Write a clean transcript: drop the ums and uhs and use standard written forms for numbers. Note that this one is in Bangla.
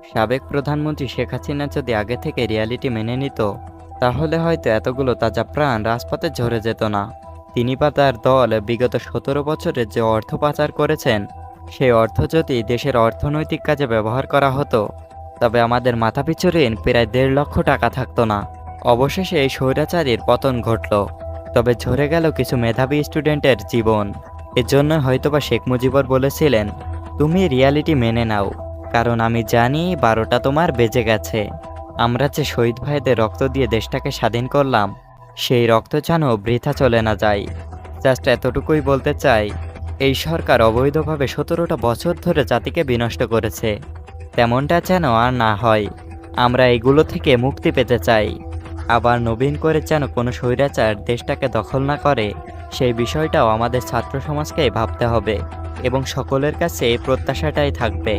সাবেক প্রধানমন্ত্রী শেখ হাসিনা যদি আগে থেকে রিয়ালিটি মেনে নিত, তাহলে হয়তো এতগুলো তাজা প্রাণ রাজপথে ঝরে যেত না। তিনি বা তার দল বিগত 17 বছরে যে অর্থ পাচার করেছেন, সেই অর্থ যদি দেশের অর্থনৈতিক কাজে ব্যবহার করা হতো, তবে আমাদের মাথাপিছু ঋণ প্রায় 1.5 লক্ষ টাকা থাকতো না। অবশেষে এই স্বৈরাচারীর পতন ঘটল, তবে ঝরে গেল কিছু মেধাবী স্টুডেন্টের জীবন। এজন্য হয়তোবা শেখ মুজিবর বলেছিলেন, তুমি রিয়ালিটি মেনে নাও, কারণ আমি জানি 12টা তোমার বেজে গেছে। আমরা যে শহীদ ভাইদের রক্ত দিয়ে দেশটাকে স্বাধীন করলাম, সেই রক্ত যেন বৃথা চলে না যায়। জাস্ট এতটুকুই বলতে চাই, এই সরকার অবৈধভাবে 17টা বছর ধরে জাতিকে বিনষ্ট করেছে, তেমনটা যেন আর না হয়। আমরা এগুলো থেকে মুক্তি পেতে চাই। আবার নবীন করে যেন কোনো স্বৈরাচার দেশটাকে দখল না করে, সেই বিষয়টাও আমাদের ছাত্র সমাজকেই ভাবতে হবে এবং সকলের কাছে এই প্রত্যাশাটাই থাকবে।